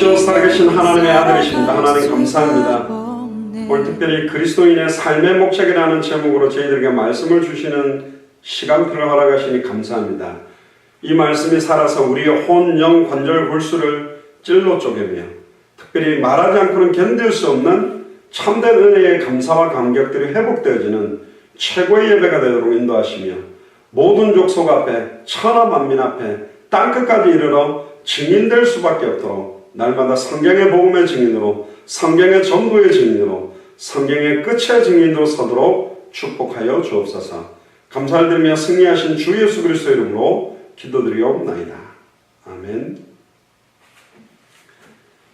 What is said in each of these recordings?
오시어 살아계신 하나님의 아들이십니다. 하나님 감사합니다. 오늘 특별히 그리스도인의 삶의 목적이라는 제목으로 저희들에게 말씀을 주시는 시간표를 허락하시니 감사합니다. 이 말씀이 살아서 우리의 혼, 영, 관절, 골수를 찔러 쪼개며 특별히 말하지 않고는 견딜 수 없는 참된 은혜의 감사와 감격들이 회복되어지는 최고의 예배가 되도록 인도하시며 모든 족속 앞에 천하 만민 앞에 땅끝까지 이르러 증인될 수밖에 없도록 날마다 성경의 복음의 증인으로 성경의 전부의 증인으로 성경의 끝의 증인으로 서도록 축복하여 주옵소서. 감사를 드리며 승리하신 주 예수 그리스도 이름으로 기도드리옵나이다. 아멘.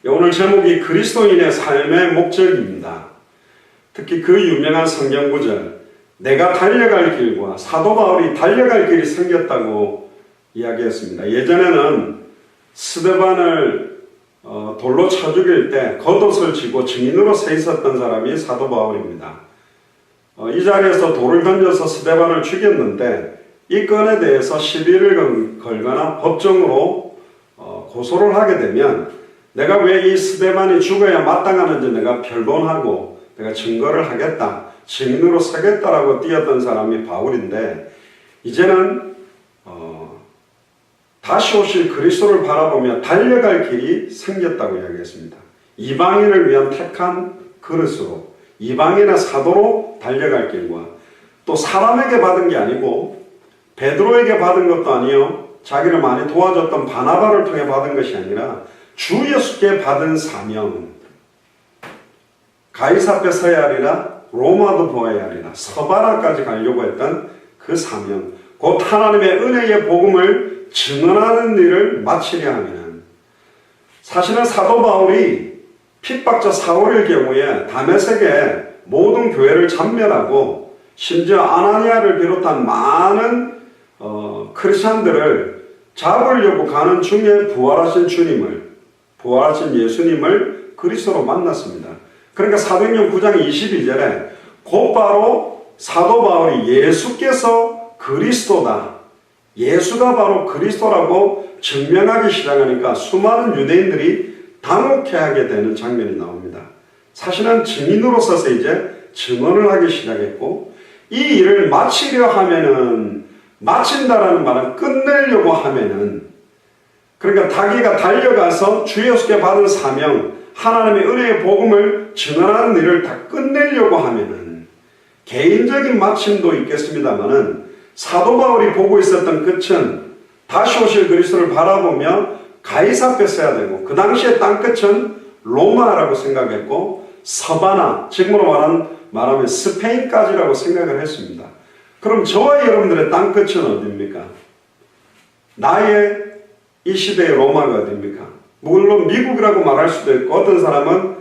오늘 제목이 그리스도인의 삶의 목적입니다. 특히 그 유명한 성경 구절 내가 달려갈 길과 사도 바울이 달려갈 길이 생겼다고 이야기했습니다. 예전에는 스데반을 돌로 쳐 죽일 때 겉옷을 지고 증인으로 서 있었던 사람이 사도 바울입니다. 이 자리에서 돌을 던져서 스데반을 죽였는데 이 건에 대해서 시비를 걸거나 법정으로 고소를 하게 되면 내가 왜 이 스데반이 죽어야 마땅하는지 내가 변론하고 내가 증거를 하겠다, 증인으로 서겠다라고 뛰었던 사람이 바울인데 이제는 다시 오실 그리스도를 바라보며 달려갈 길이 생겼다고 이야기했습니다. 이방인을 위한 택한 그릇으로 이방인의 사도로 달려갈 길과 또 사람에게 받은 게 아니고 베드로에게 받은 것도 아니요 자기를 많이 도와줬던 바나바를 통해 받은 것이 아니라 주 예수께 받은 사명 가이사 앞에 서야 하리라 로마도 보아야 하리라 서바나까지 가려고 했던 그 사명 곧 하나님의 은혜의 복음을 증언하는 일을 마치려 하면 사실은 사도 바울이 핍박자 사울의 경우에 다메섹의 모든 교회를 전멸하고 심지어 아나니아를 비롯한 많은 크리스찬들을 잡으려고 가는 중에 부활하신 예수님을 그리스도로 만났습니다. 그러니까 사도행전 9장 22절에 곧바로 사도 바울이 예수께서 그리스도다. 예수가 바로 그리스도라고 증명하기 시작하니까 수많은 유대인들이 당혹해하게 되는 장면이 나옵니다. 사실은 증인으로 서서 이제 증언을 하기 시작했고 이 일을 마치려 하면은 마친다라는 말은 끝내려고 하면은 그러니까 자기가 달려가서 주 예수께 받은 사명 하나님의 은혜의 복음을 증언하는 일을 다 끝내려고 하면은 개인적인 마침도 있겠습니다만은 사도 바울이 보고 있었던 끝은 다시 오실 그리스도를 바라보며 가이사 앞에 서야 되고 그 당시의 땅끝은 로마라고 생각했고 서바나 지금으로 말하면 스페인까지라고 생각을 했습니다. 그럼 저와 여러분들의 땅끝은 어디입니까? 나의 이 시대의 로마가 어디입니까? 물론 미국이라고 말할 수도 있고 어떤 사람은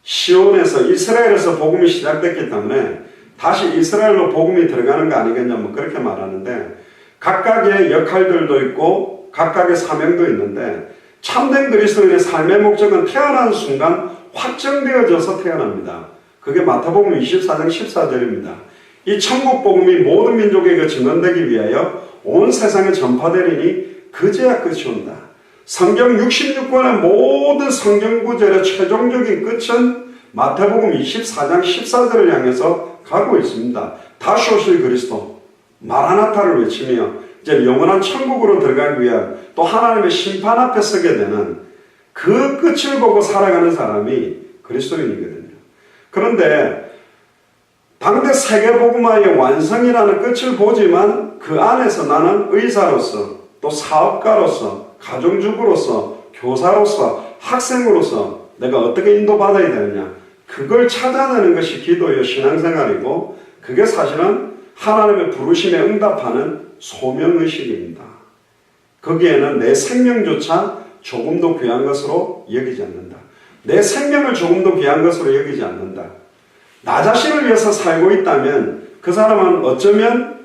시온에서 이스라엘에서 복음이 시작됐기 때문에 다시 이스라엘로 복음이 들어가는 거 아니겠냐 뭐 그렇게 말하는데 각각의 역할들도 있고 각각의 사명도 있는데 참된 그리스도인의 삶의 목적은 태어난 순간 확정되어져서 태어납니다. 그게 마태복음 24장 14절입니다. 이 천국 복음이 모든 민족에게 증언되기 위하여 온 세상에 전파되리니 그제야 끝이 온다. 성경 66권의 모든 성경 구절의 최종적인 끝은 마태복음 24장 14절을 향해서 가고 있습니다. 다시 오실 그리스도 마라나타를 외치며 이제 영원한 천국으로 들어가기 위한 또 하나님의 심판 앞에 서게 되는 그 끝을 보고 살아가는 사람이 그리스도인이거든요. 그런데 당대 세계복음화의 완성이라는 끝을 보지만 그 안에서 나는 의사로서 또 사업가로서 가정주부로서 교사로서 학생으로서 내가 어떻게 인도받아야 되느냐 그걸 찾아내는 것이 기도요 신앙생활이고 그게 사실은 하나님의 부르심에 응답하는 소명의식입니다. 거기에는 내 생명조차 조금도 귀한 것으로 여기지 않는다. 내 생명을 조금도 귀한 것으로 여기지 않는다. 나 자신을 위해서 살고 있다면 그 사람은 어쩌면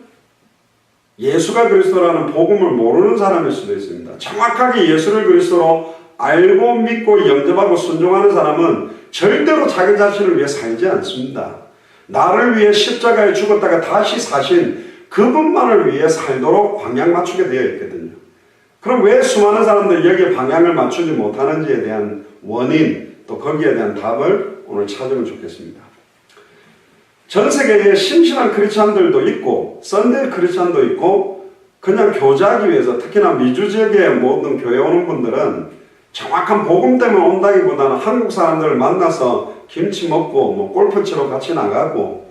예수가 그리스도라는 복음을 모르는 사람일 수도 있습니다. 정확하게 예수를 그리스도로 알고 믿고 영접하고 순종하는 사람은 절대로 자기 자신을 위해 살지 않습니다. 나를 위해 십자가에 죽었다가 다시 사신 그분만을 위해 살도록 방향 맞추게 되어 있거든요. 그럼 왜 수많은 사람들이 여기에 방향을 맞추지 못하는지에 대한 원인, 또 거기에 대한 답을 오늘 찾으면 좋겠습니다. 전 세계에 신실한 크리스찬들도 있고 썬데이 크리스찬도 있고 그냥 교제하기 위해서, 특히나 미주 지역에 모든 교회 오는 분들은 정확한 복음 때문에 온다기보다는 한국 사람들을 만나서 김치 먹고 뭐 골프 치러 같이 나가고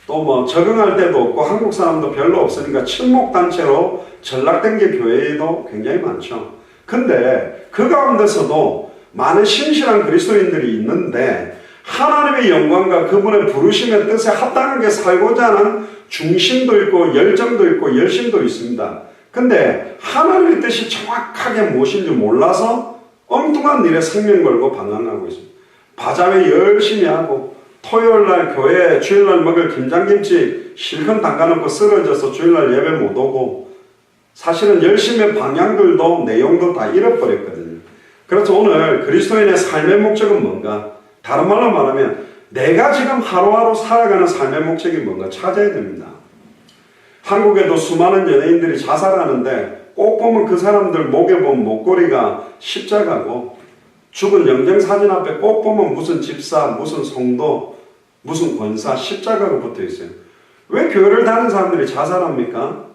또 뭐 적응할 때도 없고 한국 사람도 별로 없으니까 친목단체로 전락된 게 교회에도 굉장히 많죠. 근데 그 가운데서도 많은 신실한 그리스도인들이 있는데 하나님의 영광과 그분의 부르심의 뜻에 합당하게 살고자 하는 중심도 있고 열정도 있고 열심도 있습니다. 근데 하나님의 뜻이 정확하게 무엇인지 몰라서 엉뚱한 일에 생명 걸고 방황하고 있습니다. 바자회 열심히 하고 토요일날 교회 주일날 먹을 김장김치 실컷 담가놓고 쓰러져서 주일날 예배 못 오고 사실은 열심의 방향들도 내용도 다 잃어버렸거든요. 그래서 오늘 그리스도인의 삶의 목적은 뭔가? 다른 말로 말하면 내가 지금 하루하루 살아가는 삶의 목적이 뭔가 찾아야 됩니다. 한국에도 수많은 연예인들이 자살하는데 꼭 보면 그 사람들 목에 보면 목걸이가 십자가고 죽은 영정사진 앞에 꼭 보면 무슨 집사, 무슨 성도, 무슨 권사, 십자가가 붙어 있어요. 왜 교회를 다니는 사람들이 자살합니까?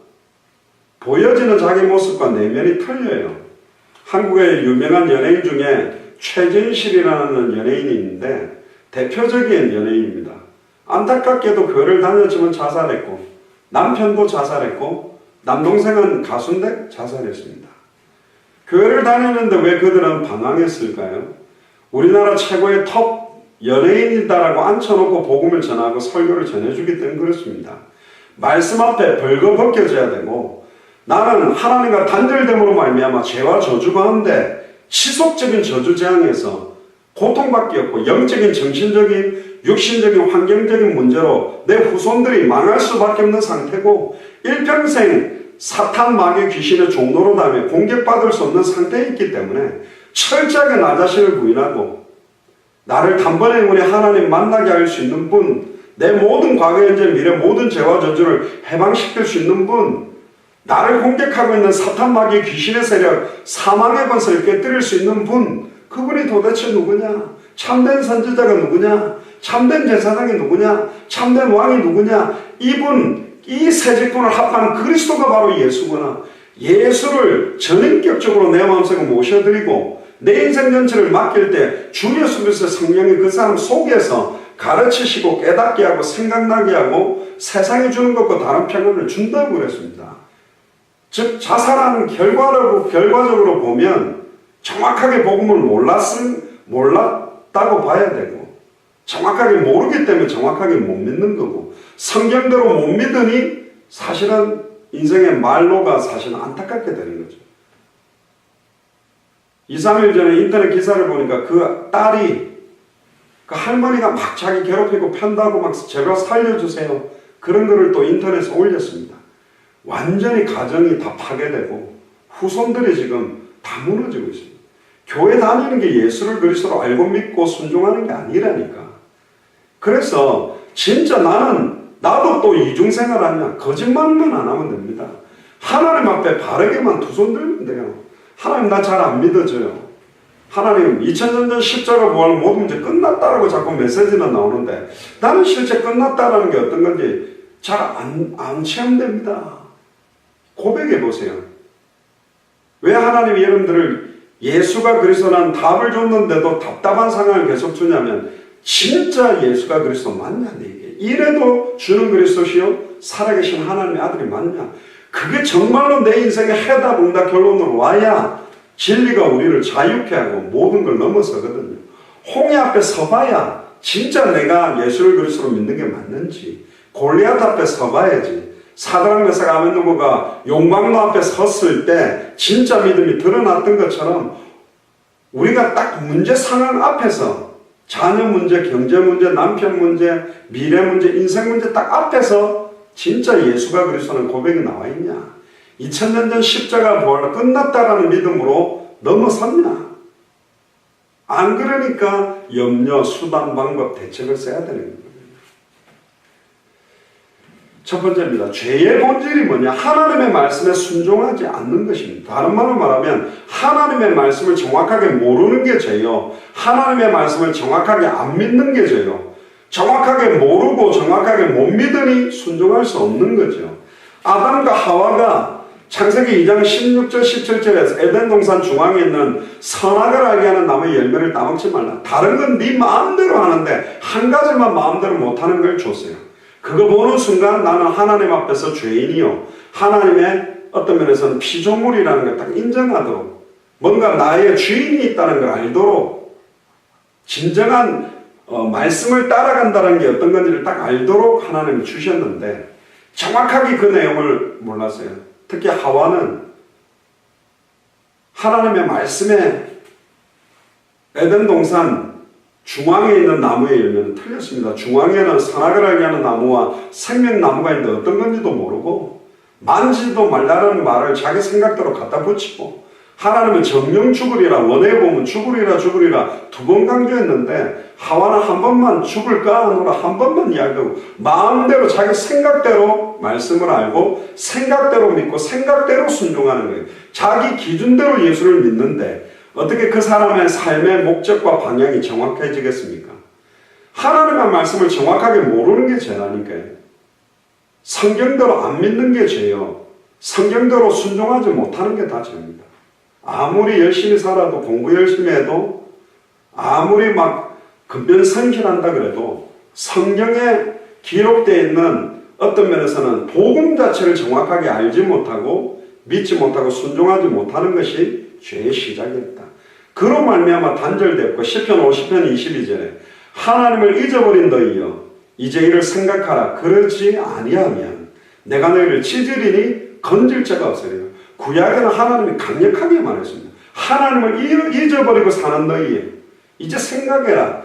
보여지는 자기 모습과 내면이 틀려요. 한국의 유명한 연예인 중에 최진실이라는 연예인이 있는데 대표적인 연예인입니다. 안타깝게도 교회를 다녔지만 자살했고 남편도 자살했고 남동생은 가수인데 자살했습니다. 교회를 다니는데 왜 그들은 방황했을까요? 우리나라 최고의 톱 연예인이다라고 앉혀놓고 복음을 전하고 설교를 전해주기 때문에 그렇습니다. 말씀 앞에 벌거벗겨져야 되고 나는 하나님과 단절됨으로 말미암아 죄와 저주 가운데 지속적인 저주 재앙에서 고통밖에 없고 영적인, 정신적인, 육신적인, 환경적인 문제로 내 후손들이 망할 수밖에 없는 상태고 일평생 사탄, 마귀, 귀신의 종로로 다음에 공격받을 수 없는 상태에 있기 때문에 철저하게 나 자신을 부인하고 나를 단번에 영원히 하나님 만나게 할 수 있는 분, 내 모든 과거, 현재, 미래 모든 죄와 저주를 해방시킬 수 있는 분, 나를 공격하고 있는 사탄, 마귀, 귀신의 세력, 사망의 권세를 깨뜨릴 수 있는 분, 그분이 도대체 누구냐? 참된 선지자가 누구냐? 참된 제사장이 누구냐? 참된 왕이 누구냐? 이분, 이 세 직분을 합한 그리스도가 바로 예수구나. 예수를 전인격적으로 내 마음속에 모셔드리고 내 인생 전체를 맡길 때 주 예수 그리스도의 성령이 그 사람 속에서 가르치시고 깨닫게 하고 생각나게 하고 세상이 주는 것과 다른 평안을 준다고 그랬습니다. 즉 자살하는 결과적으로 보면 정확하게 복음을 몰랐다고 봐야 되고 정확하게 모르기 때문에 정확하게 못 믿는 거고 성경대로 못 믿으니 사실은 인생의 말로가 사실은 안타깝게 되는 거죠. 2, 3일 전에 인터넷 기사를 보니까 그 딸이 그 할머니가 막 자기 괴롭히고 편다고 막 제발 살려주세요. 그런 거를 또 인터넷에 올렸습니다. 완전히 가정이 다 파괴되고 후손들이 지금 다 무너지고 있습니다. 교회 다니는 게 예수를 그리스도로 알고 믿고 순종하는 게 아니라니까. 그래서 진짜 나도 또 이중생활하면 거짓말만 안 하면 됩니다. 하나님 앞에 바르게만 두 손 들면 돼요. 하나님 나 잘 안 믿어져요. 하나님 2000년 전 십자가 부활 모든 문제 끝났다라고 자꾸 메시지는 나오는데 나는 실제 끝났다라는 게 어떤 건지 잘 안 체험됩니다. 고백해 보세요. 왜 하나님이 여러분들을 예수가 그리스도라는 답을 줬는데도 답답한 상황을 계속 주냐면 진짜 예수가 그리스도 맞냐 이게. 이래도 주는 그리스도시요 살아계신 하나님의 아들이 맞냐. 그게 정말로 내 인생의 해답 응답 결론으로 와야 진리가 우리를 자유케 하고 모든 걸 넘어서거든요. 홍해 앞에 서봐야 진짜 내가 예수를 그리스도로 믿는 게 맞는지 골리앗 앞에 서봐야지. 사드락 메삭 아벤노고가 용광로 앞에 섰을 때 진짜 믿음이 드러났던 것처럼 우리가 딱 문제 상황 앞에서 자녀 문제, 경제 문제, 남편 문제, 미래 문제, 인생 문제 딱 앞에서 진짜 예수가 그리스도는 고백이 나와 있냐? 2000년 전 십자가 부활로 끝났다라는 믿음으로 넘어섰냐? 안 그러니까 염려, 수단, 방법, 대책을 써야 되는 거예요. 첫 번째입니다. 죄의 본질이 뭐냐? 하나님의 말씀에 순종하지 않는 것입니다. 다른 말로 말하면 하나님의 말씀을 정확하게 모르는 게 죄요. 하나님의 말씀을 정확하게 안 믿는 게 죄요. 정확하게 모르고 정확하게 못 믿으니 순종할 수 없는 거죠. 아담과 하와가 창세기 2장 16절 17절에서 에덴 동산 중앙에 있는 선악을 알게 하는 나무의 열매를 따먹지 말라. 다른 건 네 마음대로 하는데 한 가지만 마음대로 못하는 걸 줬어요. 그거 보는 순간 나는 하나님 앞에서 죄인이요, 하나님의 어떤 면에서는 피조물이라는 걸 딱 인정하도록, 뭔가 나의 주인이 있다는 걸 알도록, 진정한 말씀을 따라간다는 게 어떤 건지를 딱 알도록 하나님이 주셨는데 정확하게 그 내용을 몰랐어요. 특히 하와는 하나님의 말씀에 에덴 동산 중앙에 있는 나무의 열매는 틀렸습니다. 중앙에는 선악을 알게 하는 나무와 생명나무가 있는데 어떤 건지도 모르고 만지도 말라는 말을 자기 생각대로 갖다 붙이고, 하나님은 정령 죽으리라, 원어에 보면 죽으리라 두 번 강조했는데 하와는 한 번만 죽을까 하노라 한 번만 이야기하고 마음대로 자기 생각대로 말씀을 알고 생각대로 믿고 생각대로 순종하는 거예요. 자기 기준대로 예수를 믿는데 어떻게 그 사람의 삶의 목적과 방향이 정확해지겠습니까? 하나님의 말씀을 정확하게 모르는 게 죄라니까요. 성경대로 안 믿는 게 죄요. 성경대로 순종하지 못하는 게 다 죄입니다. 아무리 열심히 살아도, 공부 열심히 해도, 아무리 막 근변성실한다 그래도 성경에 기록되어 있는 어떤 면에서는 복음 자체를 정확하게 알지 못하고 믿지 못하고 순종하지 못하는 것이 죄의 시작이었다. 그로 말미암아 단절되었고, 시편 50편 22절에 하나님을 잊어버린 너희여 이제 이를 생각하라. 그러지 아니하면 내가 너희를 찢으리니 건질 자가 없으리라. 구약에는 하나님이 강력하게 말했습니다. 하나님을 잊어버리고 사는 너희 이제 생각해라.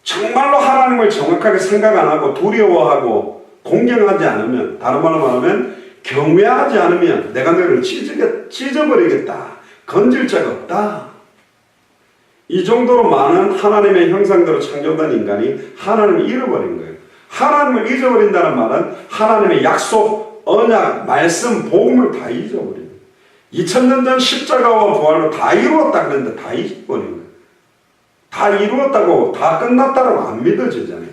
정말로 하나님을 정확하게 생각 안 하고 두려워하고 공경하지 않으면, 다른 말로 말하면 경외하지 않으면 내가 너희를 찢어버리겠다. 건질 자가 없다. 이 정도로 많은 하나님의 형상대로 창조된 인간이 하나님을 잃어버린 거예요. 하나님을 잊어버린다는 말은 하나님의 약속, 언약, 말씀, 복음을 다 잊어버린 거예요. 2000년 전 십자가와 부활로 다 이루었다 그랬는데 다 잊어버린 거예요. 다 이루었다고, 다 끝났다고 안 믿어지잖아요.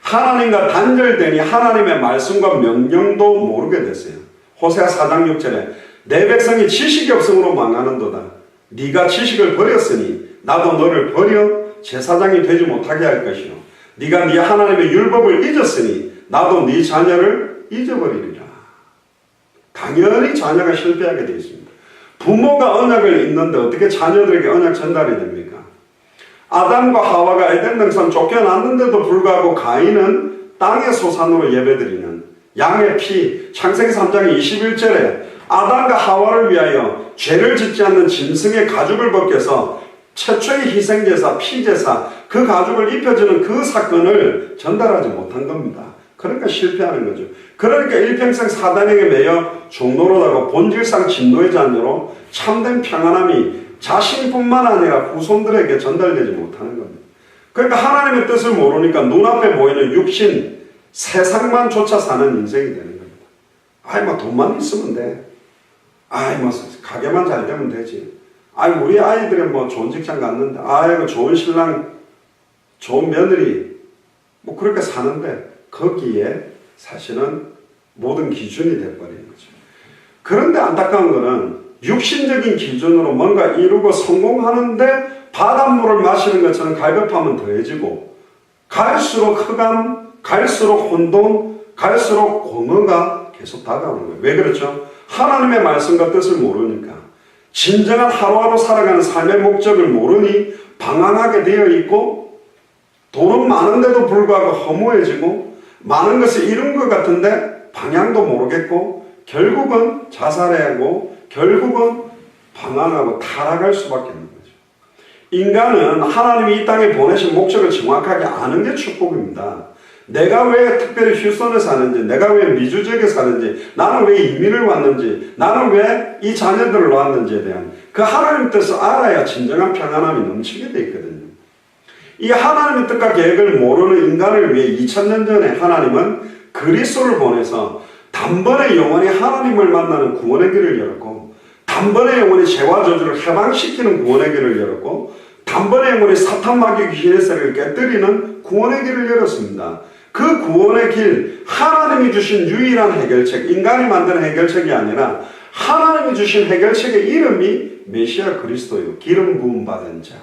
하나님과 단절되니 하나님의 말씀과 명령도 모르게 됐어요. 호세아 4장 6절에 내 백성이 지식이 없음으로 망하는도다. 네가 지식을 버렸으니 나도 너를 버려 제사장이 되지 못하게 할 것이요. 네가 네 하나님의 율법을 잊었으니 나도 네 자녀를 잊어버리리라. 당연히 자녀가 실패하게 되어 있습니다. 부모가 언약을 잊는데 어떻게 자녀들에게 언약 전달이 됩니까? 아담과 하와가 에덴 동산 쫓겨났는데도 불구하고 가인은 땅의 소산으로 예배드리는 양의 피, 창세기 3장 21절에 아담과 하와를 위하여 죄를 짓지 않는 짐승의 가죽을 벗겨서 최초의 희생제사, 피제사, 그 가죽을 입혀주는 그 사건을 전달하지 못한 겁니다. 그러니까 실패하는 거죠. 그러니까 일평생 사단에게 매여 종노릇하고 본질상 진노의 자녀로 참된 평안함이 자신뿐만 아니라 후손들에게 전달되지 못하는 겁니다. 그러니까 하나님의 뜻을 모르니까 눈앞에 보이는 육신, 세상만 쫓아 사는 인생이 되는 겁니다. 아이 뭐 돈만 있으면 돼. 아이 뭐 가게만 잘 되면 되지. 아이 우리 아이들은 뭐 좋은 직장 갔는데, 아이고 좋은 신랑, 좋은 며느리, 뭐 그렇게 사는데 거기에 사실은 모든 기준이 돼버리는 거죠. 그런데 안타까운 거는 육신적인 기준으로 뭔가 이루고 성공하는데 바닷물을 마시는 것처럼 갈급함은 더해지고, 갈수록 흑암, 갈수록 혼돈, 갈수록 공허가 계속 다가오는 거예요. 왜 그렇죠? 하나님의 말씀과 뜻을 모르니까, 진정한 하루하루 살아가는 삶의 목적을 모르니 방황하게 되어 있고, 돈은 많은데도 불구하고 허무해지고, 많은 것을 이룬 것 같은데 방향도 모르겠고, 결국은 자살하고 결국은 방황하고 타락할 수밖에 없는 거죠. 인간은 하나님이 이 땅에 보내신 목적을 정확하게 아는 게 축복입니다. 내가 왜 특별히 휴스턴에 사는지, 내가 왜 미주 지역에 사는지, 나는 왜 이민을 왔는지, 나는 왜 이 자녀들을 낳았는지에 대한 그 하나님 뜻을 알아야 진정한 평안함이 넘치게 돼 있거든요. 이 하나님의 뜻과 계획을 모르는 인간을 위해 2000년 전에 하나님은 그리스도를 보내서 단번에 영원히 하나님을 만나는 구원의 길을 열었고, 단번에 영원히 죄와 저주를 해방시키는 구원의 길을 열었고, 단번에 영원히 사탄 마귀 귀신의 세력을 깨뜨리는 구원의 길을 열었습니다. 그 구원의 길, 하나님이 주신 유일한 해결책, 인간이 만든 해결책이 아니라 하나님이 주신 해결책의 이름이 메시아 그리스도요, 기름 부음 받은 자.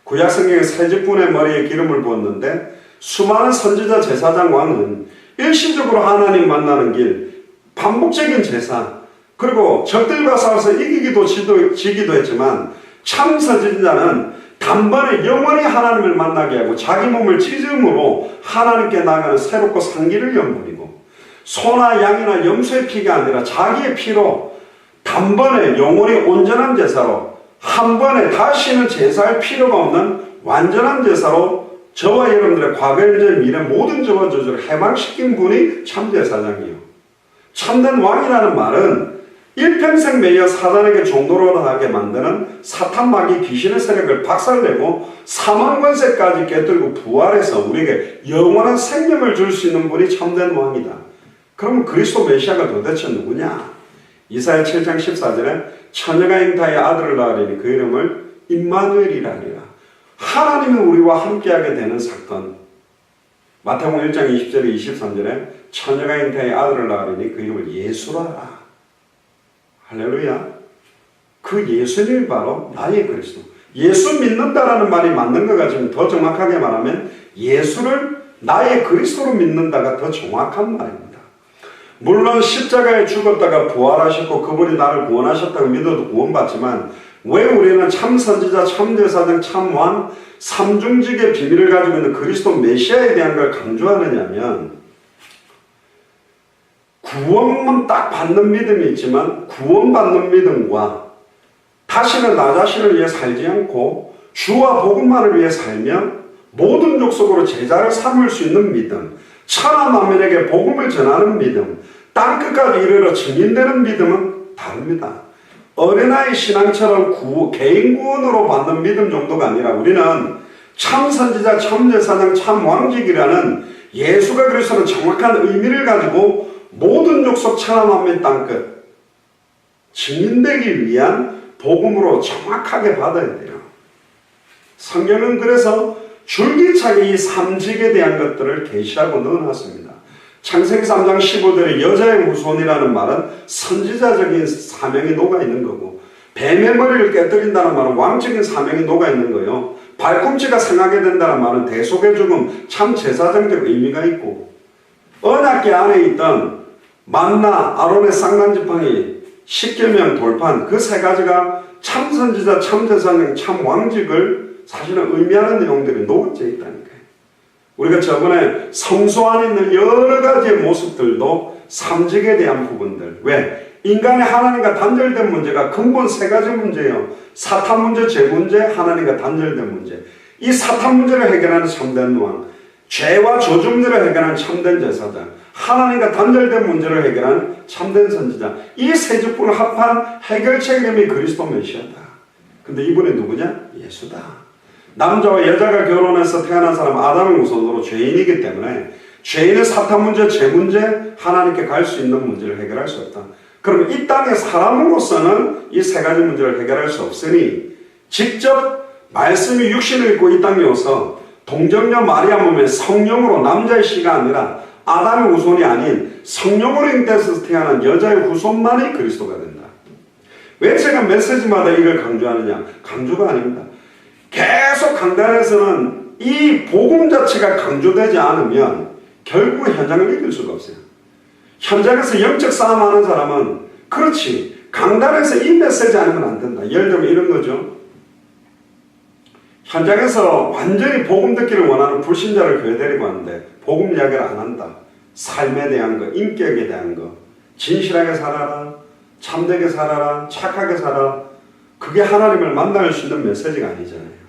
구약 성경에 세 직분의 머리에 기름을 부었는데 수많은 선지자 제사장 왕은 일시적으로 하나님 만나는 길, 반복적인 제사, 그리고 적들과 싸워서 이기기도 지기도 했지만 참 선지자는 단번에 영원히 하나님을 만나게 하고 자기 몸을 찢음으로 하나님께 나아가는 새롭고 상기를 연부리고, 소나 양이나 염소의 피가 아니라 자기의 피로 단번에 영원히 온전한 제사로 한 번에 다시는 제사할 필요가 없는 완전한 제사로 저와 여러분들의 과거, 현재, 미래 모든 저와 저주를 해방시킨 분이 참제사장이요. 참된 왕이라는 말은 일평생 매여 사단에게 종노릇하게 만드는 사탄 마귀 귀신의 세력을 박살내고 사망 권세까지 깨뜨리고 부활해서 우리에게 영원한 생명을 줄 수 있는 분이 참된 왕이다. 그러면 그리스도 메시아가 도대체 누구냐? 이사야 7장 14절에 처녀가 잉타의 아들을 낳으리니 그 이름을 임마누엘이라 하리라. 하나님이 우리와 함께하게 되는 사건. 마태복음 1장 20절에 23절에 처녀가 잉타의 아들을 낳으리니 그 이름을 예수라 하라. 할렐루야. 그 예수님이 바로 나의 그리스도. 예수 믿는다라는 말이 맞는 것 같지만 더 정확하게 말하면 예수를 나의 그리스도로 믿는다가 더 정확한 말입니다. 물론 십자가에 죽었다가 부활하셨고 그분이 나를 구원하셨다고 믿어도 구원받지만, 왜 우리는 참 선지자, 참 제사장, 참 왕, 삼중직의 비밀을 가지고 있는 그리스도 메시아에 대한 걸 강조하느냐면, 구원만 딱 받는 믿음이 있지만 구원받는 믿음과 다시는 나 자신을 위해 살지 않고 주와 복음만을 위해 살며 모든 족속으로 제자를 삼을 수 있는 믿음, 천하 만민에게 복음을 전하는 믿음, 땅끝까지 이르러 증인되는 믿음은 다릅니다. 어린아이 신앙처럼 개인 구원으로 받는 믿음 정도가 아니라 우리는 참 선지자, 참 제사장, 참 왕직이라는 예수가 그리스도는 정확한 의미를 가지고 모든 족속 천하 만민 땅끝 증인되기 위한 복음으로 정확하게 받아야 돼요. 성경은 그래서 줄기차게 이 삼직에 대한 것들을 계시하고 넣어놨습니다. 창세기 3장 15절에 여자의 후손이라는 말은 선지자적인 사명이 녹아있는 거고, 뱀의 머리를 깨뜨린다는 말은 왕적인 사명이 녹아있는 거예요. 발꿈치가 상하게 된다는 말은 대속의 죽음, 참 제사장적 의미가 있고, 언약궤 안에 있던 만나, 아론의 쌍난지팡이, 십계명, 돌판, 그 세 가지가 참 선지자, 참 제사장, 참 왕직을 사실은 의미하는 내용들이 녹아져 있다니까요. 우리가 저번에 성소 안에 있는 여러 가지의 모습들도 삼직에 대한 부분들, 왜? 인간이 하나님과 단절된 문제가 근본 세 가지 문제예요. 사탄 문제, 죄 문제, 하나님과 단절된 문제. 이 사탄 문제를 해결하는 참된 왕, 죄와 저주 문제를 해결하는 참된 제사장, 하나님과 단절된 문제를 해결하는 참된 선지자, 이 세 직분을 합한 해결책의 이름이 그리스도 메시아다. 근데 이분이 누구냐? 예수다. 남자와 여자가 결혼해서 태어난 사람 아담의 우선으로 죄인이기 때문에 죄인의 사탄 문제, 죄 문제, 하나님께 갈 수 있는 문제를 해결할 수 없다. 그럼 이 땅의 사람으로서는 이 세 가지 문제를 해결할 수 없으니 직접 말씀이 육신을 입고 이 땅에 오서 동정녀 마리아 몸에 성령으로 남자의 씨가 아니라 아담의 후손이 아닌 성령으로 잉태해서 태어난 여자의 후손만이 그리스도가 된다. 왜 제가 메시지마다 이걸 강조하느냐? 강조가 아닙니다. 계속 강단에서는 이 복음 자체가 강조되지 않으면 결국 현장을 이길 수가 없어요. 현장에서 영적 싸움하는 사람은 그렇지, 강단에서 이 메시지 아니면 안 된다. 예를 들면 이런 거죠. 현장에서 완전히 복음 듣기를 원하는 불신자를 교회 데리고 왔는데 복음 이야기를 안 한다. 삶에 대한 거, 인격에 대한 거, 진실하게 살아라, 참되게 살아라, 착하게 살아라. 그게 하나님을 만날 수 있는 메시지가 아니잖아요.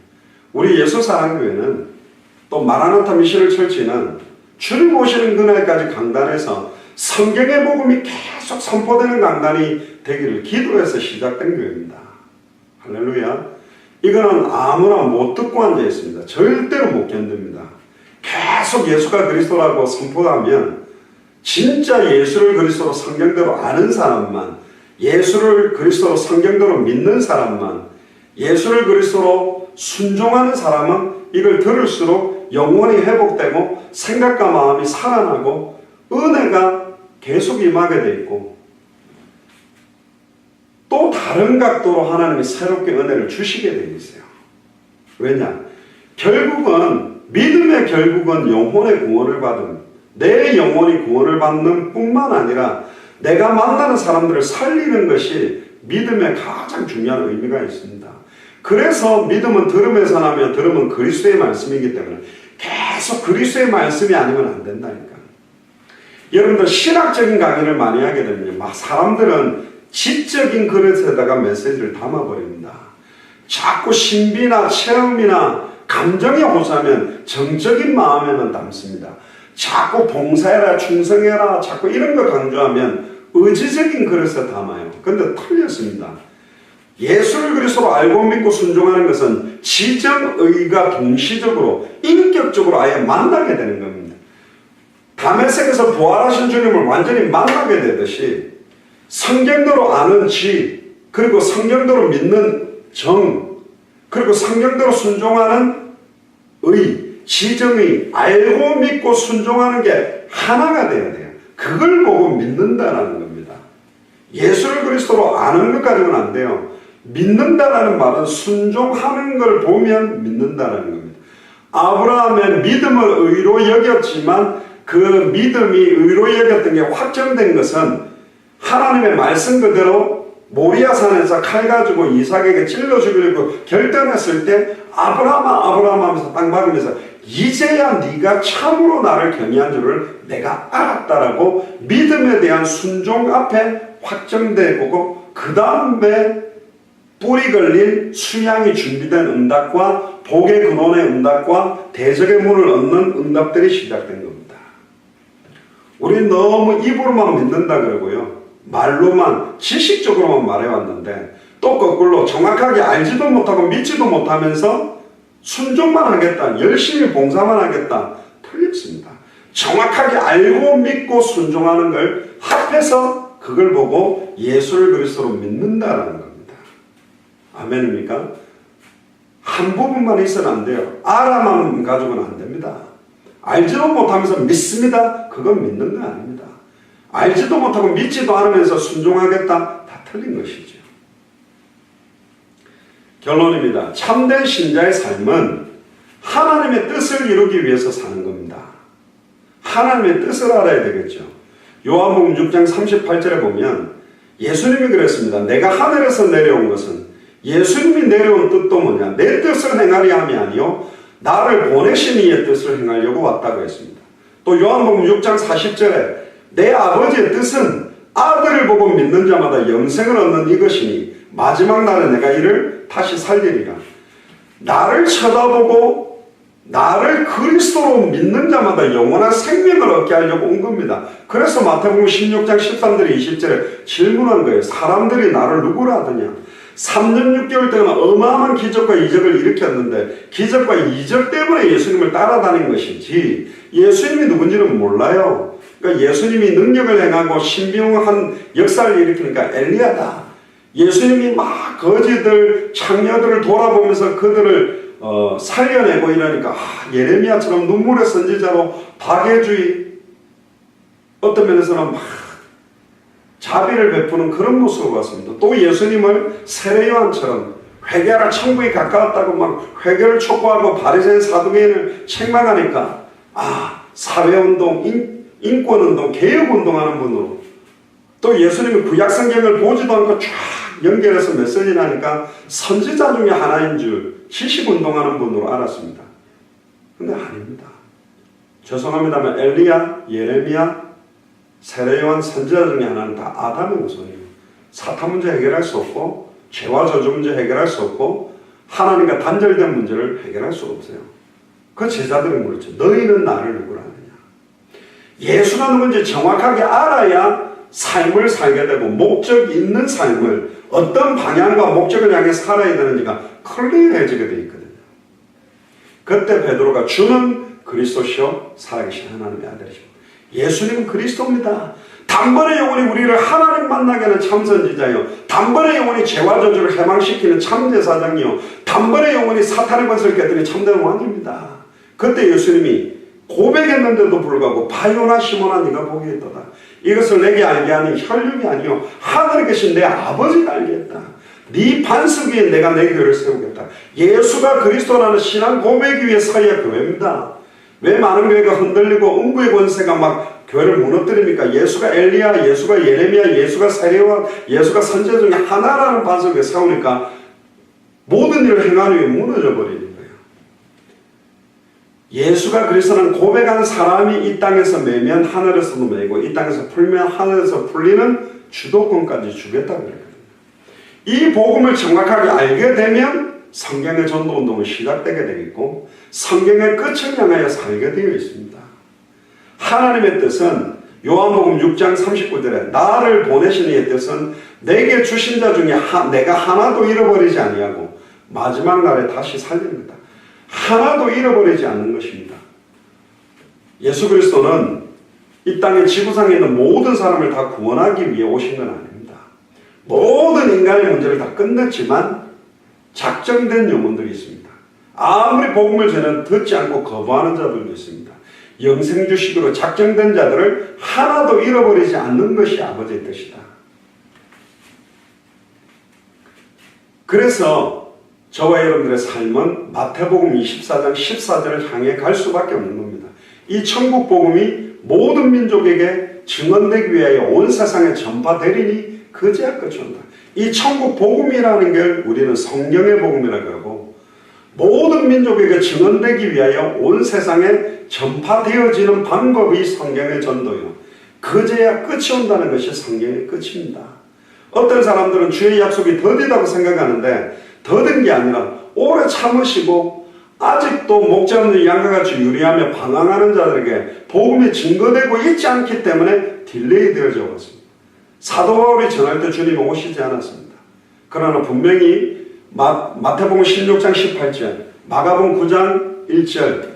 우리 예수사랑교회는 또 마라나타 미션을 철치는 주님 오시는 그날까지 강단에서 성경의 복음이 계속 선포되는 강단이 되기를 기도해서 시작된 교회입니다. 할렐루야. 이거는 아무나 못 듣고 앉아 있습니다. 절대로 못 견딥니다. 계속 예수가 그리스도라고 선포하면 진짜 예수를 그리스도로 성경대로 아는 사람만, 예수를 그리스도로 성경대로 믿는 사람만, 예수를 그리스도로 순종하는 사람은 이걸 들을수록 영혼이 회복되고 생각과 마음이 살아나고 은혜가 계속 임하게 돼 있고, 또 다른 각도로 하나님이 새롭게 은혜를 주시게 돼 있어요. 왜냐? 결국은 믿음의 결국은 영혼의 구원을 받은, 내 영혼이 구원을 받는 뿐만 아니라 내가 만나는 사람들을 살리는 것이 믿음의 가장 중요한 의미가 있습니다. 그래서 믿음은 들음에서 나며 들음은 그리스도의 말씀이기 때문에 계속 그리스도의 말씀이 아니면 안 된다니까. 여러분들 신학적인 강의를 많이 하게 되면 막 사람들은 지적인 그릇에다가 메시지를 담아버립니다. 자꾸 신비나 체험이나 감정에 호소하면 정적인 마음에만 담습니다. 자꾸 봉사해라, 충성해라, 자꾸 이런 거 강조하면 의지적인 그릇에 담아요. 근데 틀렸습니다. 예수를 그리스도로 알고 믿고 순종하는 것은 지정의가 동시적으로 인격적으로 아예 만나게 되는 겁니다. 다메섹에서 부활하신 주님을 완전히 만나게 되듯이 성경대로 아는 지, 그리고 성경대로 믿는 정, 그리고 성경대로 순종하는 의, 지정의, 알고 믿고 순종하는 게 하나가 돼야 돼요. 그걸 보고 믿는다라는 겁니다. 예수를 그리스도로 아는 것 가지고는 안 돼요. 믿는다라는 말은 순종하는 걸 보면 믿는다라는 겁니다. 아브라함의 믿음을 의로 여겼지만 그 믿음이 의로 여겼던 게 확정된 것은 하나님의 말씀 그대로 모리아산에서 칼 가지고 이삭에게 찔러 죽이려고 결단했을 때 아브라함 하면서 땅 박으면서 이제야 네가 참으로 나를 경외한 줄을 내가 알았다라고 믿음에 대한 순종 앞에 확정되고 그 다음에 뿌리 걸린 수양이 준비된 응답과 복의 근원의 응답과 대적의 문을 얻는 응답들이 시작된 겁니다. 우리 너무 입으로만 믿는다 그러고요. 말로만 지식적으로만 말해왔는데 또 거꾸로 정확하게 알지도 못하고 믿지도 못하면서 순종만 하겠다, 열심히 봉사만 하겠다, 틀렸습니다. 정확하게 알고 믿고 순종하는 걸 합해서 그걸 보고 예수를 그리스도로 믿는다라는 겁니다. 아멘입니까? 한 부분만 있어는 안 돼요. 알아만 가지고는 안 됩니다. 알지도 못하면서 믿습니다. 그건 믿는 거 아닙니다. 알지도 못하고 믿지도 않으면서 순종하겠다, 다 틀린 것이죠. 결론입니다. 참된 신자의 삶은 하나님의 뜻을 이루기 위해서 사는 겁니다. 하나님의 뜻을 알아야 되겠죠. 요한복음 6장 38절에 보면 예수님이 그랬습니다. 내가 하늘에서 내려온 것은, 예수님이 내려온 뜻도 뭐냐? 내 뜻을 행하려 함이 아니요 나를 보내신 이의 뜻을 행하려고 왔다고 했습니다. 또 요한복음 6장 40절에 내 아버지의 뜻은 아들을 보고 믿는 자마다 영생을 얻는 이것이니 마지막 날에 내가 이를 다시 살리리라. 나를 쳐다보고 나를 그리스도로 믿는 자마다 영원한 생명을 얻게 하려고 온 겁니다. 그래서 마태복음 16장 13절 20절에 질문한 거예요. 사람들이 나를 누구라 하더냐? 3년 6개월 동안 어마어마한 기적과 이적을 일으켰는데 기적과 이적 때문에 예수님을 따라다닌 것이지 예수님이 누군지는 몰라요. 그러니까 예수님이 능력을 행하고 신비한 역사를 일으키니까 엘리야다. 예수님이 막 거지들, 창녀들을 돌아보면서 그들을 살려내고 이러니까 예레미야처럼 눈물의 선지자로 박해주의, 어떤 면에서는 막 자비를 베푸는 그런 모습을 봤습니다. 또 예수님을 세례 요한처럼 회개하라 천국이 가까웠다고 막 회개를 촉구하고 바리새인 사두개인을 책망하니까 사회운동, 인권운동, 개혁운동하는 분으로, 또 예수님이 구약성경을 보지도 않고 쫙 연결해서 메시지를 하니까 선지자 중에 하나인 줄 지식운동하는 분으로 알았습니다. 근데 아닙니다. 죄송합니다만 엘리야, 예레미야, 세례요한 선지자 중에 하나는 다 아담의 후손이에요. 사탄 문제 해결할 수 없고 죄와 저주 문제 해결할 수 없고 하나님과 단절된 문제를 해결할 수 없어요. 그 제자들은 그렇죠. 너희는 나를 누구라 하느냐. 예수가 누군지 정확하게 알아야 삶을 살게 되고 목적 있는 삶을 어떤 방향과 목적을 향해 살아야 되는지가 클리어해지게 되어 있거든요. 그때 베드로가 주는 그리스도시요 살아계신 하나님의 아들이십니다. 예수님은 그리스도입니다. 단번에 영원히 우리를 하나님 만나게 하는 참선지자요, 단번에 영원히 죄와 저주를 해방시키는 참제사장이요, 단번에 영원히 사탄의 권세를 깨뜨리는 참된 왕입니다. 그때 예수님이 고백했는데도 불구하고 바요나 시몬아 네가 복이 있도다. 이것을 내게 알게 하니 혈육이 아니요 하늘에 계신 내 아버지가 알게 했다. 네 반석 위에 내가 내 교회를 세우겠다. 예수가 그리스도라는 신앙 고백 위에 서야 교회입니다. 왜 많은 교회가 흔들리고 음부의 권세가 막 교회를 무너뜨립니까? 예수가 엘리야, 예수가 예레미야, 예수가 세례와 예수가 선지자 중에 하나라는 반석 위에 세우니까 모든 일을 행하는 위에 무너져 버리는 거예요. 예수가 그리스도는 고백하는 사람이 이 땅에서 매면 하늘에서도 매고 이 땅에서 풀면 하늘에서 풀리는 주도권까지 주겠다고 그랬거든요. 이 복음을 정확하게 알게 되면 성경의 전도운동은 시작되게 되겠고 성경의 끝을 향하여 살게 되어 있습니다. 하나님의 뜻은 요한복음 6장 39절에 나를 보내신 이의 뜻은 내게 주신 자 중에 내가 하나도 잃어버리지 아니하고 마지막 날에 다시 살립니다. 하나도 잃어버리지 않는 것입니다. 예수 그리스도는 이 땅의 지구상에 있는 모든 사람을 다 구원하기 위해 오신 건 아닙니다. 모든 인간의 문제를 다 끝냈지만 작정된 영혼들이 있습니다. 아무리 복음을 전해도 듣지 않고 거부하는 자들도 있습니다. 영생주식으로 작정된 자들을 하나도 잃어버리지 않는 것이 아버지의 뜻이다. 그래서 저와 여러분들의 삶은 마태복음 24장 14절을 향해 갈 수밖에 없는 겁니다. 이 천국 복음이 모든 민족에게 증언되기 위하여 온 세상에 전파되리니 그제야 끝이 온다. 이 천국 복음이라는 걸 우리는 성경의 복음이라고 하고 모든 민족에게 증언되기 위하여 온 세상에 전파되어지는 방법이 성경의 전도요. 그제야 끝이 온다는 것이 성경의 끝입니다. 어떤 사람들은 주의 약속이 더디다고 생각하는데 더딘 게 아니라 오래 참으시고 아직도 목자 없는 양과 같이 유리하며 방황하는 자들에게 복음이 증거되고 있지 않기 때문에 딜레이 되어져 왔습니다. 사도 바울이 전할 때 주님은 오시지 않았습니다. 그러나 분명히 마태복음 16장 18절, 마가복음 9장 1절,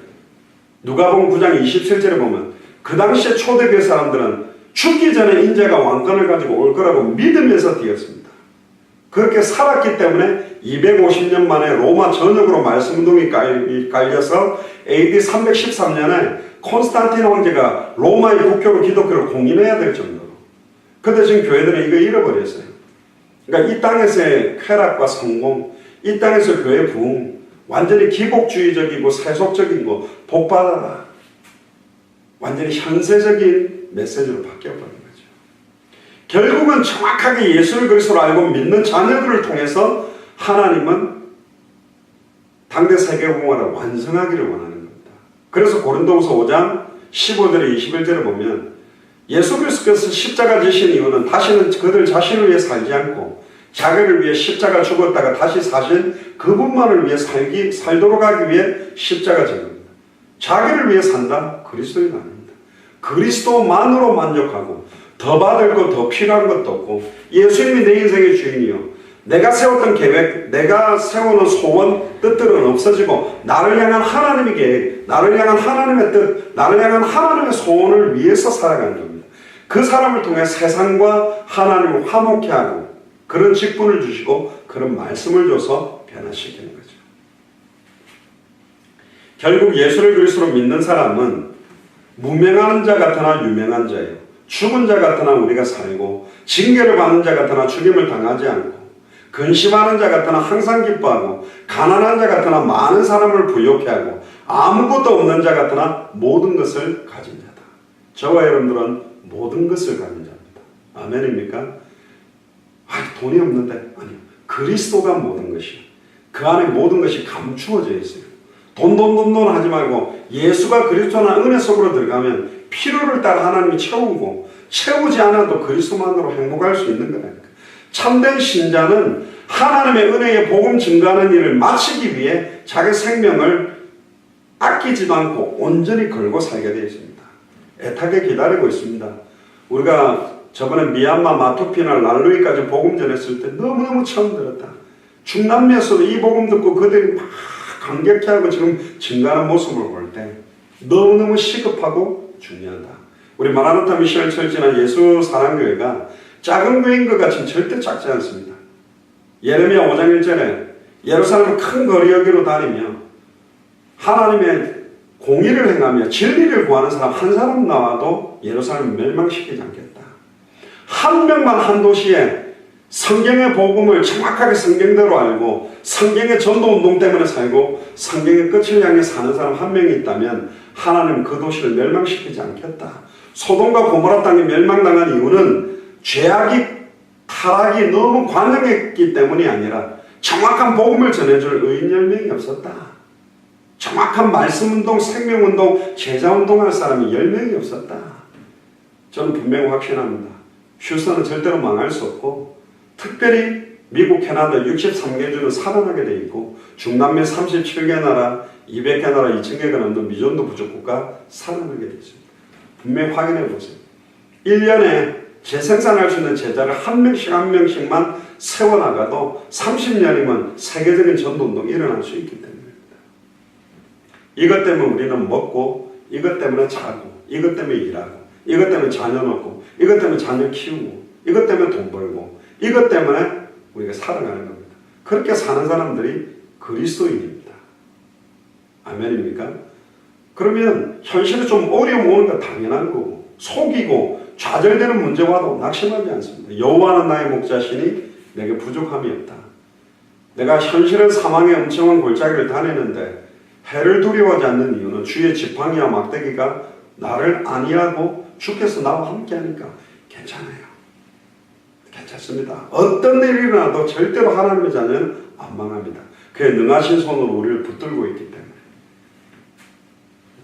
누가복음 9장 27절에 보면 그 당시에 초대교회 사람들은 죽기 전에 인자가 왕권을 가지고 올 거라고 믿으면서 뛰었습니다. 그렇게 살았기 때문에 250년 만에 로마 전역으로 말씀운동이 깔려서 AD 313년에 콘스탄틴 황제가 로마의 국교로 기독교를 공인해야 될 정도로. 근데 지금 교회들은 이거 잃어버렸어요. 그러니까 이 땅에서의 쾌락과 성공, 이 땅에서 교회 부흥, 완전히 기복주의적이고 세속적인 거, 복받아라. 완전히 현세적인 메시지로 바뀌어버린 거죠. 결국은 정확하게 예수를 그리스도로 알고 믿는 자녀들을 통해서 하나님은 당대 세계복음화를 완성하기를 원하는 겁니다. 그래서 고린도후서 5장 15절에 21절에 보면 예수 그리스도께서 십자가 지신 이유는 다시는 그들 자신을 위해 살지 않고 자기를 위해 십자가 죽었다가 다시 사신 그분만을 위해 살도록 하기 위해 십자가 진 겁니다. 자기를 위해 산다? 그리스도인 아닙니다. 그리스도만으로 만족하고 더 받을 것, 더 필요한 것도 없고 예수님이 내 인생의 주인이요. 내가 세웠던 계획, 내가 세우는 소원, 뜻들은 없어지고 나를 향한 하나님의 계획, 나를 향한 하나님의 뜻, 나를 향한 하나님의 소원을 위해서 살아가는 겁니다. 그 사람을 통해 세상과 하나님을 화목케 하고 그런 직분을 주시고 그런 말씀을 줘서 변화시키는 거죠. 결국 예수를 그리스도로 믿는 사람은 무명한 자 같으나 유명한 자예요. 죽은 자 같으나 우리가 살고 징계를 받는 자 같으나 죽임을 당하지 않고 근심하는 자 같으나 항상 기뻐하고 가난한 자 같으나 많은 사람을 부욕해 하고 아무것도 없는 자 같으나 모든 것을 가진 자다. 저와 여러분들은 모든 것을 가진 자입니다. 아멘입니까? 돈이 없는데 아니요. 그리스도가 모든 것이요. 그 안에 모든 것이 감추어져 있어요. 돈 하지 말고 예수가 그리스도나 은혜 속으로 들어가면 필요를 따라 하나님이 채우고 채우지 않아도 그리스도만으로 행복할 수 있는 거라니까. 참된 신자는 하나님의 은혜의 복음 증거하는 일을 마치기 위해 자기 생명을 아끼지도 않고 온전히 걸고 살게 되어 있습니다. 애타게 기다리고 있습니다. 우리가 저번에 미얀마 마투피나 랄루이까지 복음 전했을 때 너무너무 처음 들었다. 중남미에서도 이 복음 듣고 그들이 막 감격해하고 지금 증가하는 모습을 볼 때 너무너무 시급하고 중요하다. 우리 마라나타 미션을 철진한 예수 사랑교회가 작은 교회인 것 같지만 절대 작지 않습니다. 예레미야 5장 1절에 예루살렘 큰 거리여기로 다니며 하나님의 공의를 행하며 진리를 구하는 사람 한 사람 나와도 예루살렘을 멸망시키지 않겠다. 한 명만 한 도시에 성경의 복음을 정확하게 성경대로 알고 성경의 전도운동 때문에 살고 성경의 끝을 향해 사는 사람 한 명이 있다면 하나님 그 도시를 멸망시키지 않겠다. 소돔과 고모라 땅이 멸망당한 이유는 죄악이 타락이 너무 관영했기 때문이 아니라 정확한 복음을 전해줄 의인 10명이 없었다. 정확한 말씀운동, 생명운동, 제자운동할 사람이 10명이 없었다. 저는 분명히 확신합니다. 휴스턴은 절대로 망할 수 없고 특별히 미국, 캐나다 63개주는 살아나게 돼 있고 중남미 37개 나라, 200개 나라, 2000개가 넘는 미전도 부족국가 살아나게 돼 있습니다. 분명히 확인해 보세요. 1년에 재생산할 수 있는 제자를 한 명씩 한 명씩만 세워나가도 30년이면 세계적인 전도운동이 일어날 수 있기 때문입니다. 이것 때문에 우리는 먹고, 이것 때문에 자고, 이것 때문에 일하고, 이것 때문에 자녀 낳고, 이것 때문에 자녀 키우고, 이것 때문에 돈 벌고, 이것 때문에 우리가 살아가는 겁니다. 그렇게 사는 사람들이 그리스도인입니다. 아멘입니까? 그러면 현실에 좀 어려움 오는 거 당연한 거고 속이고 좌절되는 문제 와도 낙심하지 않습니다. 여호와는 나의 목자시니 내게 부족함이 없다. 내가 현실은 사망의 엄청한 골짜기를 다니는데 해를 두려워하지 않는 이유는 주의 지팡이와 막대기가 나를 안위하고 주께서 나와 함께하니까 괜찮아요. 괜찮습니다. 어떤 일이 일어나도 절대로 하나님의 자녀는 안 망합니다. 그의 능하신 손으로 우리를 붙들고 있기 때문에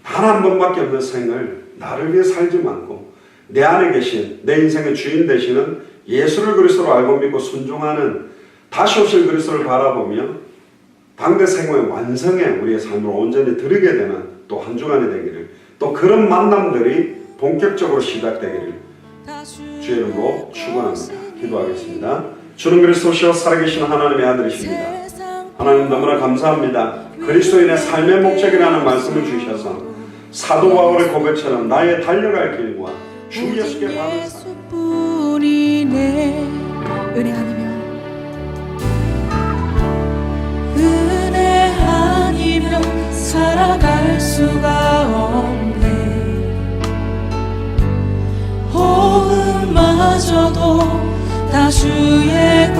단 한 번밖에 없는 생을 나를 위해 살지 않고 내 안에 계신 내 인생의 주인 되시는 예수를 그리스도로 알고 믿고 순종하는 다시 오실 그리스도를 바라보며 당대 생명의 완성에 우리의 삶을 온전히 드리게 되는 또 한 주간이 되기를 또 그런 만남들이 본격적으로 시작되기를 주의 이름으로 축원합니다. 기도하겠습니다. 주는 그리스도시요 살아계신 하나님의 아들이십니다. 하나님 너무나 감사합니다. 그리스도인의 삶의 목적이라는 말씀을 주셔서 사도 바울의 고백처럼 나의 달려갈 길과 주 예수께 받은 예수뿐이네. 은혜 아니면 은혜 아니면 살아갈 수가 없네. 호흡마저도 다 주의